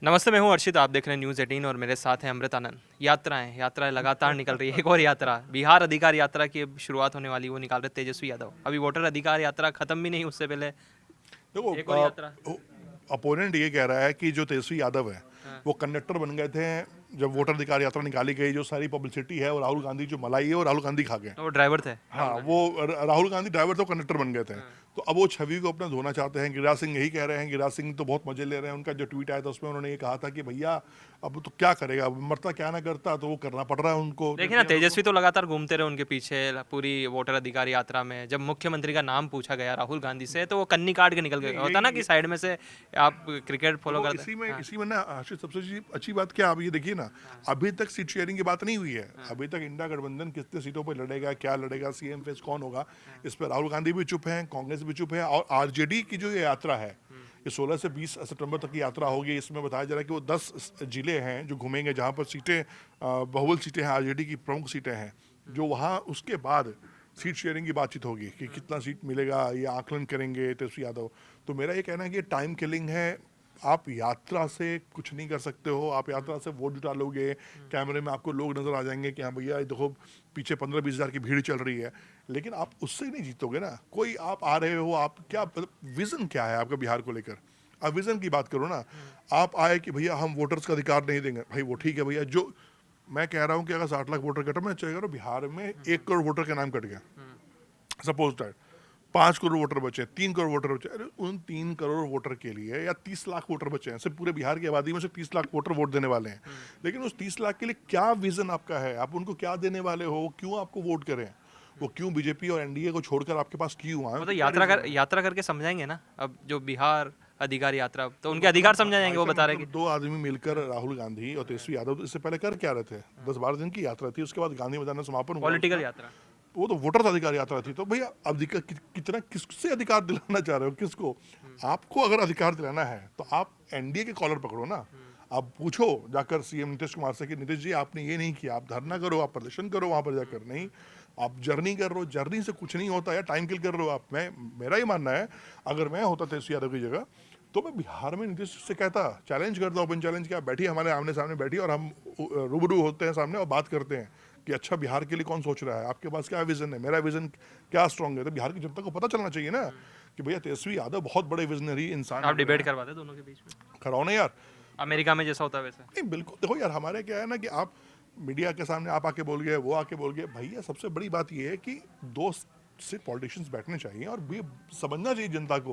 नमस्ते, मैं हूं अर्शित। आप देख रहे हैं न्यूज़ 18 और मेरे साथ हैं अमृत आनंद। यात्राएं लगातार निकल रही है। एक और यात्रा, बिहार अधिकार यात्रा की अब शुरुआत होने वाली, वो निकाल रहे तेजस्वी यादव। अभी वोटर अधिकार यात्रा खत्म भी नहीं, उससे पहले देखो एक और यात्रा। अपोनेंट ये कह रहा है कि जो तेजस्वी यादव है हाँ, वो कंडक्टर बन गए थे जब वोटर अधिकार यात्रा निकाली गई। जो सारी पब्लिसिटी है वो राहुल गांधी जो मलाई है वो राहुल गांधी खा गए। वो ड्राइवर थे हाँ, राहुल गांधी। वो राहुल गांधी ड्राइवर थे, कंडक्टर बन गए थे। हाँ, तो अब वो छवि को अपना धोना चाहते हैं। गिरिराज सिंह यही कह रहे हैं। गिरिराज सिंह तो बहुत मजे ले रहे हैं। उनका जो ट्वीट आया था उसमें उन्होंने ये कहा था कि भैया अब तो क्या करेगा, अब मरता क्या ना करता, तो वो करना पड़ रहा है उनको, देखिए ना, तेजस्वी यादव को। तेजस्वी तो लगातार घूमते रहे उनके पीछे पूरी वोटर अधिकार यात्रा में। जब मुख्यमंत्री का नाम पूछा गया राहुल गांधी से, तो वो कन्नी काट के निकल गए। नहीं, होता ना कि साइड में से आप क्रिकेट फॉलो देखो करते हैं। इसी में हाँ, इसी में ना आशीष, सबसे अच्छी बात क्या, आप ये देखिए ना, हाँ, अभी तक सीट शेयरिंग की बात नहीं हुई है। हाँ, अभी तक इंडिया गठबंधन कितने सीटों पर लड़ेगा, क्या लड़ेगा, सीएम फेस कौन होगा, हाँ, इस पर राहुल गांधी भी चुप हैं, कांग्रेस भी चुप है। और आरजेडी की जो ये यात्रा है, ये 16 से 20 सितंबर तक की यात्रा होगी। इसमें बताया जा रहा है कि वो 10 जिले हैं जो घूमेंगे, जहां पर सीटें बहुबल सीटें हैं, आरजेडी की प्रमुख सीटें हैं। जो वहाँ उसके बाद सीट शेयरिंग की बातचीत होगी कि कितना सीट मिलेगा, ये आकलन करेंगे तेजस्वी यादव। तो मेरा ये कहना है कि ये टाइम किलिंग है। आप यात्रा से कुछ नहीं कर सकते हो। आप यात्रा से वोट जुटा लोगे, कैमरे में आपको लोग नजर आ जाएंगे कि हाँ भैया ये देखो पीछे 15-20 हज़ार की भीड़ चल रही है, लेकिन आप उससे नहीं जीतोगे ना। कोई आप आ रहे हो, आप क्या विजन क्या है आपका बिहार को लेकर? आप विजन की बात करो ना। आप आए कि भैया हम वोटर्स का अधिकार नहीं देंगे, भाई वो ठीक है भैया। जो मैं कह रहा हूँ कि अगर 60 लाख वोटर कटा, मैं चाहिए बिहार में 1 करोड़ वोटर का नाम कट गया, सपोज दैट 5 करोड़ वोटर बचे, 3 करोड़ वोटर बचे। अरे उन 3 करोड़ वोटर के लिए या 30 लाख वोटर बचे हैं, सिर्फ पूरे बिहार की आबादी में से 30 लाख वोटर वोट देने वाले हैं। लेकिन उस 30 लाख के लिए क्या विजन आपका है? आप उनको क्या देने वाले हो? क्यों आपको वोट करें? वो क्यों बीजेपी और एनडीए को छोड़कर आपके पास क्यों आए? वो तो तो क्या रीजन है? यात्रा करके समझाएंगे ना। अब जो बिहार अधिकार यात्रा, तो उनके अधिकार समझा जाएंगे। भाई वो साहब, बता रहे कि दो आदमी मिलकर राहुल गांधी और तेजस्वी यादव तो इससे पहले कर क्या रहे थे? 10-12 दिन की यात्रा थी, उसके बाद गांधी मैदान में समापन हुआ पॉलिटिकल उसका। यात्रा। वो तो वोटर अधिकार यात्रा थी। तो भैया अब कितना किससे अधिकार दिलाना चाह रहे हो, किसको? आपको अगर अधिकार दिलाना है तो आप एनडीए के कॉलर पकड़ो ना। आप पूछो जाकर सीएम नीतीश कुमार से कि नीतीश जी आपने ये नहीं किया, आप धरना करो, आप प्रदर्शन करो वहां पर जाकर। नहीं, आप जर्नी कर रहे हो, जर्नी से कुछ नहीं होता, या टाइम किल कर रहे हो आप। मेरा ही मानना है, अगर मैं होता तेजस्वी यादव की जगह तो मैं बिहार में नीतीश से कहता, चैलेंज करता, ओपन चैलेंज, क्या बैठिए हमारे आमने सामने बैठिए और हम रूबरू होते हैं सामने और बात करते हैं कि अच्छा बिहार के लिए कौन सोच रहा है, आपके पास क्या विजन है, मेरा विजन क्या स्ट्रांग है। तो बिहार की जनता को पता चलना चाहिए ना कि भैया तेजस्वी यादव बहुत बड़े विजनरी इंसान आप निकले डिबेट हैं। करवाते दोनों के बीच में, कराओ ना यार। अमेरिका में जैसा होता है वैसे। नहीं बिल्कुल, देखो यार, हमारे क्या है ना कि आप मीडिया के सामने आप आके बोल गए, वो आके बोल गए। भैया सबसे बड़ी बात ये है कि दो से पॉलिटिशियंस बैठने चाहिए और ये समझना चाहिए जनता को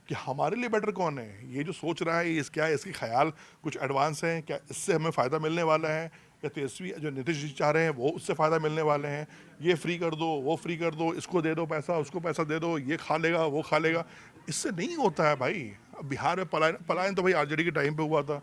कि हमारे लिए बेटर कौन है। ये जो सोच रहा है, ये क्या है, इसके ख्याल कुछ एडवांस हैं क्या, इससे हमें फ़ायदा मिलने वाला है, या तेजस्वी जो नीतीश जी चाह रहे हैं वो उससे फ़ायदा मिलने वाले हैं। ये फ्री कर दो, वो फ्री कर दो, इसको दे दो पैसा, उसको पैसा दे दो, ये खा लेगा, वो खा लेगा। इससे नहीं होता है भाई। अब बिहार में पलायन पलायन तो भाई आरजेडी के टाइम पे हुआ था।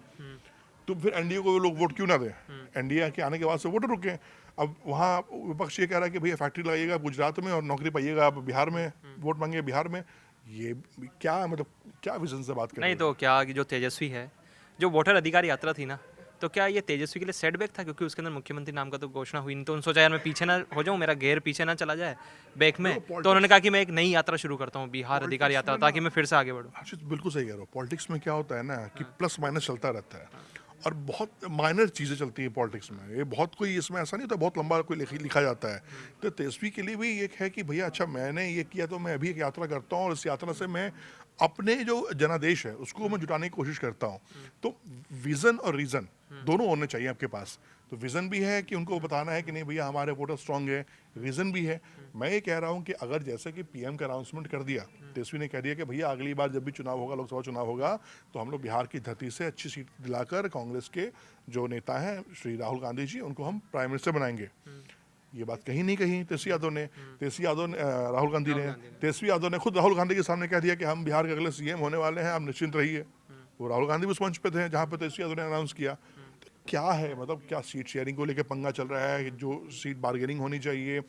तो फिर एनडीए को लोग वोट क्यों ना दें? एनडीए के आने के बाद से वोट रुके। अब वहाँ विपक्ष ये कह रहा है कि भैया फैक्ट्री लगाइएगा गुजरात में और नौकरी पाइएगा आप बिहार में, वोट मांगिए बिहार में। ये क्या मतलब, क्या विजन से बात कर नहीं रहे हो तो यार? क्या कि जो तेजस्वी है, जो वोटर अधिकार यात्रा थी ना, तो क्या ये तेजस्वी के लिए सेटबैक था? क्योंकि उसके अंदर मुख्यमंत्री नाम का तो घोषणा हुई नहीं। तो उन्होंने सोचा यार मैं पीछे ना हो जाऊं, मेरा गेयर पीछे ना चला जाए बैक में। देखो तो उन्होंने पॉलिटिक्स, कहा कि मैं एक नई यात्रा शुरू करता हूँ, बिहार अधिकार पॉलिटिक्स यात्रा, में ना, ताकि मैं फिर से आगे बढ़ूँ। हर्षित बिल्कुल सही कह रहे हो। पॉलिटिक्स में क्या होता है ना कि हाँ, प्लस माइनस चलता रहता है, हाँ, और बहुत माइनर चीज़ें चलती हैं पॉलिटिक्स में। ये बहुत कोई इसमें ऐसा नहीं होता बहुत लंबा कोई लिखा जाता है। तो तेजस्वी के लिए भी एक है कि भैया अच्छा मैंने ये किया तो मैं अभी एक यात्रा करता हूँ और इस यात्रा से मैं अपने जो जनादेश है उसको मैं जुटाने की कोशिश करता हूँ। तो विज़न और रीज़न दोनों होने चाहिए आपके पास। तो विज़न भी है कि उनको बताना है कि नहीं भैया हमारे वोटर स्ट्रांग है, रीज़न भी है। मैं ये कह रहा हूँ कि अगर जैसे कि पीएम का अनाउंसमेंट कर दिया, तेजस्वी ने कह दिया कि भैया अगली बार जब भी चुनाव होगा, लोकसभा चुनाव होगा, तो हम लोग बिहार की धरती से अच्छी सीट दिलाकर कांग्रेस के जो नेता हैं श्री राहुल गांधी जी, उनको हम प्राइम मिनिस्टर बनाएंगे। ये बात कहीं नहीं कही तेजस्वी यादव ने। तेजस्वी यादव ने राहुल गांधी राहुल ने, गांधी ने। तेजस्वी यादव ने खुद राहुल गांधी के सामने कह दिया कि हम बिहार के अगले सीएम होने वाले हैं, आप निश्चिंत रहिए। वो राहुल गांधी भी उस मंच पे थे जहाँ पे तेजस्वी यादव ने अनाउंस किया। तो क्या है मतलब, क्या सीट शेयरिंग को लेकर पंगा चल रहा है? जो सीट बार्गेनिंग होनी चाहिए,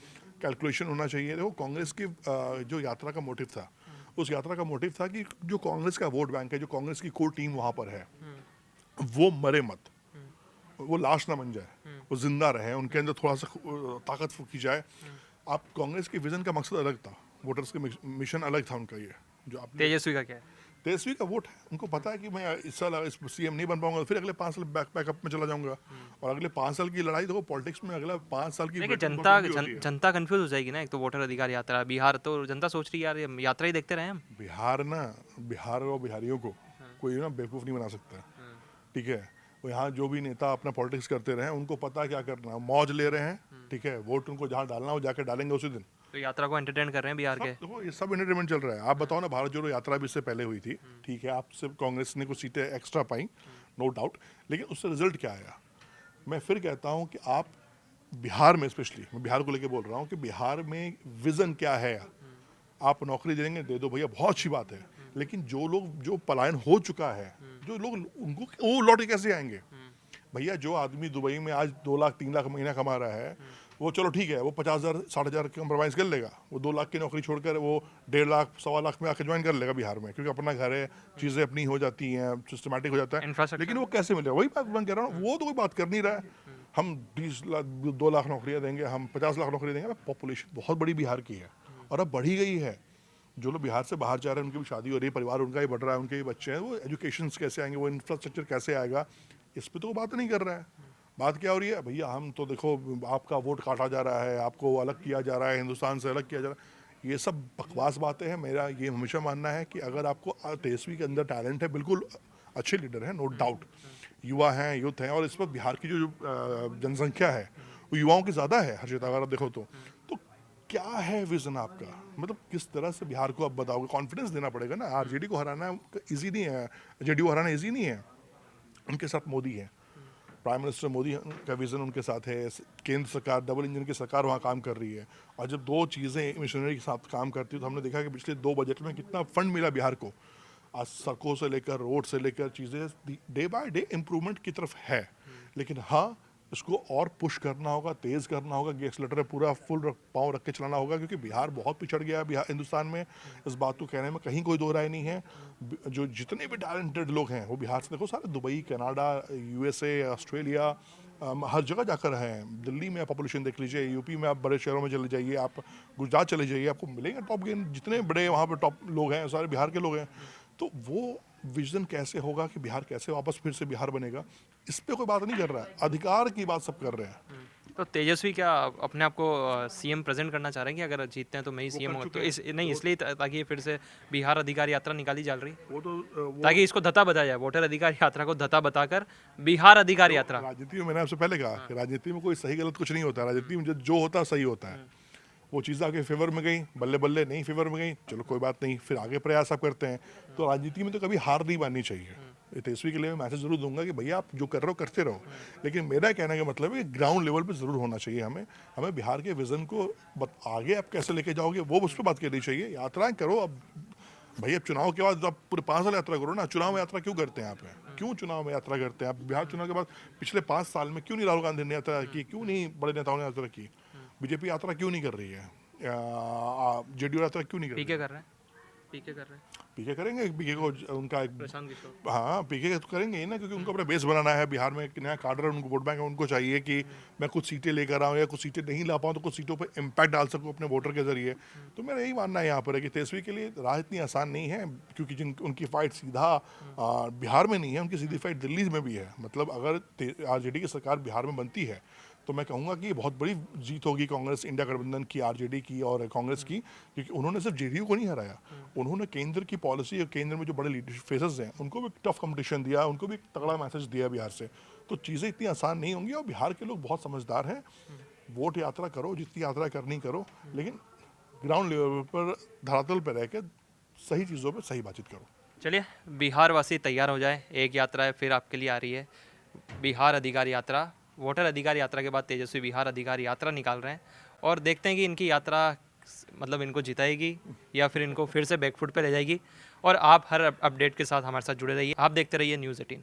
कैलकुलेशन होना चाहिए। देखो कांग्रेस की जो यात्रा का मोटिव था, उस यात्रा का मोटिव था कि जो कांग्रेस का वोट बैंक है, जो कांग्रेस की कोर टीम वहाँ पर है, वो मरे मत, वो लाश ना बन जाए, वो जिंदा रहे, उनके अंदर थोड़ा सा ताकत फूकी जाए। आप कांग्रेस के विजन का मकसद अलग था, वोटर्स के मिशन अलग था उनका। ये जो आपने तेजस्वी का क्या है? तेजस्वी का वोट है, उनको पता है कि मैं इस साल इस सीएम नहीं बन पाऊंगा, फिर अगले 5 साल बैकअप में चला जाऊंगा। और अगले 5 साल की लड़ाई देखो, पॉलिटिक्स में अगला 5 साल की देखिए वेटिंग बहुत जनता लंबी होती है। जनता कंफ्यूज हो जाएगी ना। एक तो वोटर अधिकार यात्रा, बिहार तो जनता सोच रही है यार ये यात्रा ही देखते रहे हम। बिहार और बिहारियों को कोई ना बेवकूफ़ नहीं बना सकता, ठीक है। वो यहाँ जो भी नेता अपना पॉलिटिक्स करते रहे, उनको पता है क्या करना है, मौज ले रहे हैं, ठीक है। वोट उनको जहाँ डालना हो जाके डालेंगे उसी दिन। तो यात्रा को एंटरटेन कर रहे हैं बिहार के। सब देखो, ये सब एंटरटेनमेंट चल रहा है। आप बताओ ना, भारत जोड़ो यात्रा भी इससे पहले हुई थी, ठीक है। आपसे कांग्रेस ने कुछ सीटें एक्स्ट्रा पाई, नो डाउट, लेकिन उससे रिजल्ट क्या आया? मैं फिर कहता हूँ कि आप बिहार में, स्पेशली मैं बिहार को लेके बोल रहा हूँ कि बिहार में विजन क्या है। आप नौकरी देंगे, दे दो भैया, बहुत अच्छी बात है। लेकिन जो लोग, जो पलायन हो चुका है, जो लोग, उनको वो लौट के कैसे आएंगे? भैया जो आदमी दुबई में आज 2 लाख 3 लाख महीना कमा रहा है, वो चलो ठीक है, वो 50,000 60,000 कंप्रोमाइज़ कर लेगा। वो 2 लाख की नौकरी छोड़कर वो 1.5 लाख 1.25 लाख में आके ज्वाइन कर लेगा बिहार में, क्योंकि अपना घर है, चीज़ें अपनी हो जाती हैं, सिस्टमेटिक हो जाता है। इंफ्रास्ट्रक्चर। लेकिन वो कैसे मिलेगा? वही बात मैं कह रहा हूँ, वो तो कोई बात कर नहीं रहा है। हम 20 लाख 2 लाख नौकरियाँ देंगे, हम 50 लाख नौकरी देंगे। पॉपुलेशन बहुत बड़ी बिहार की है और अब बढ़ी गई है। जो लोग बिहार से बाहर जा रहे हैं, उनकी भी शादी हो रही है, परिवार उनका ही बढ़ रहा है, उनके भी बच्चे हैं, वो एजुकेशन कैसे आएंगे, वो इंफ्रास्ट्रक्चर कैसे आएगा, इस पर तो वो बात नहीं कर रहा है। बात क्या हो रही है? भैया हम तो देखो, आपका वोट काटा जा रहा है, आपको अलग किया जा रहा है, हिंदुस्तान से अलग किया जा रहा है। ये सब बकवास बातें हैं। मेरा ये हमेशा मानना है कि अगर आपको तेजस्वी के अंदर टैलेंट है, बिल्कुल अच्छे लीडर हैं, नो डाउट, युवा हैं, यूथ हैं, और इस वक्त बिहार की जो जनसंख्या है वो युवाओं की ज़्यादा है, हर जगह अगर आप देखो तो क्या है विजन आपका? मतलब किस तरह से बिहार को आप बताओगे? कॉन्फिडेंस देना पड़ेगा ना। आरजेडी को हराना इजी नहीं है, जेडीयू को हराना इजी नहीं है। उनके साथ मोदी है, प्राइम मिनिस्टर मोदी का विजन उनके साथ है, केंद्र सरकार डबल इंजन की सरकार वहाँ काम कर रही है। और जब दो चीज़ें मिशनरी के साथ काम करती है, तो हमने देखा कि पिछले 2 बजट में कितना फंड मिला बिहार को। आज सड़कों से लेकर, रोड से लेकर, चीज़ें डे बाय डे इम्प्रूवमेंट की तरफ है। लेकिन हाँ, इसको और पुश करना होगा, तेज़ करना होगा, एक्सीलरेटर पूरा फुल पाँव रख के चलाना होगा, क्योंकि बिहार बहुत पिछड़ गया है बिहार हिंदुस्तान में। इस बात को कहने में कहीं कोई दो राय नहीं है। जो जितने भी टैलेंटेड लोग हैं वो बिहार से, देखो सारे दुबई, कनाडा, यूएसए, ऑस्ट्रेलिया, हर जगह जाकर हैं। दिल्ली में पॉपुलेशन देख लीजिए, यूपी में आप बड़े शहरों में चले जाइए, आप गुजरात चले जाइए, आपको मिलेंगे टॉप गेन, जितने बड़े वहाँ पर टॉप लोग हैं सारे बिहार के लोग हैं। तो वो विजन कैसे होगा कि बिहार कैसे वापस फिर से बिहार बनेगा, इस पे कोई बात नहीं कर रहा है। अधिकार की बात सब कर रहे हैं। तो तेजस्वी क्या अपने आप को सीएम प्रेजेंट करना चाह रहे हैं कि अगर जीतते हैं तो मैं ही सीएम कर हूँ? चुके तो हैं। इस नहीं इसलिए ताकि ये फिर से बिहार अधिकार यात्रा निकाली जा रही है, वो तो वो ताकि इसको धता बताया जाए, वोटर अधिकार यात्रा को धता बताकर बिहार अधिकार यात्रा। राजनीति में, मैंने आपसे पहले कहा कि राजनीति में कोई सही गलत कुछ नहीं होता है। राजनीति में जो होता है सही होता है। वो चीज़ आपके फेवर में गई, बल्ले बल्ले, नहीं फेवर में गई, चलो कोई बात नहीं, फिर आगे प्रयास आप करते हैं। तो राजनीति में तो कभी हार नहीं माननी चाहिए। ये तेजस्वी के लिए मैं मैसेज जरूर दूंगा कि भैया आप जो कर रहे हो करते रहो, लेकिन मेरा कहने का मतलब है कि ग्राउंड लेवल पे जरूर होना चाहिए। हमें बिहार के विजन को आगे आप कैसे लेके जाओगे, वो उस पर बात करनी चाहिए। यात्राएं करो अब भैया, अब चुनाव के बाद आप पूरे 5 साल यात्रा करो ना। चुनाव में यात्रा क्यों करते हैं आप? क्यों चुनाव में यात्रा करते हैं आप? बिहार चुनाव के बाद पिछले 5 साल में क्यों नहीं राहुल गांधी ने यात्रा की? क्यों नहीं बड़े नेताओं ने यात्रा की? बीजेपी यात्रा क्यों नहीं कर रही है? जेडीयू यात्रा क्यों नहीं कर रही पीके है? कर रहे हैं, पीके कर रहे हैं पीके करेंगे, पीके को उनका प्रशांत किशोर। हाँ, पीके तो करेंगे ही ना, क्योंकि उनको अपना बेस बनाना है। बिहार में एक नया काडर है, उनको वोट बैंक है, उनको चाहिए कि मैं कुछ सीटें लेकर आऊँ, या कुछ सीटें नहीं ला पाऊँ तो कुछ सीटों पर इम्पैक्ट डाल सकूँ अपने वोटर के जरिए। तो मेरा यही मानना है यहाँ पर है कि तेजस्वी के लिए राह इतनी आसान नहीं है, क्योंकि उनकी फाइट सीधा बिहार में नहीं है, उनकी सीधी फाइट दिल्ली में भी है। मतलब अगर आरजेडी की सरकार बिहार में बनती है तो मैं कहूँगा कि ये बहुत बड़ी जीत होगी कांग्रेस, इंडिया गठबंधन की, आरजेडी की और कांग्रेस की, क्योंकि उन्होंने सिर्फ जेडीयू को नहीं हराया, उन्होंने केंद्र की पॉलिसी और केंद्र में जो बड़े लीडरशिप फेसेस हैं उनको भी टफ कंपटीशन दिया, उनको भी एक तगड़ा मैसेज दिया बिहार से। तो चीज़ें इतनी आसान नहीं होंगी, और बिहार के लोग बहुत समझदार हैं। वोट यात्रा करो, जितनी यात्रा करनी करो, लेकिन ग्राउंड लेवल पर, धरातल पर रह के सही चीज़ों पर सही बातचीत करो। चलिए, बिहार वासी तैयार हो जाए, एक यात्रा है फिर आपके लिए आ रही है, बिहार अधिकार यात्रा। वोटर अधिकार यात्रा के बाद तेजस्वी बिहार अधिकार यात्रा निकाल रहे हैं, और देखते हैं कि इनकी यात्रा मतलब इनको जिताएगी या फिर इनको फिर से बैकफुट पे ले जाएगी। और आप हर अपडेट के साथ हमारे साथ जुड़े रहिए। आप देखते रहिए न्यूज़ 18।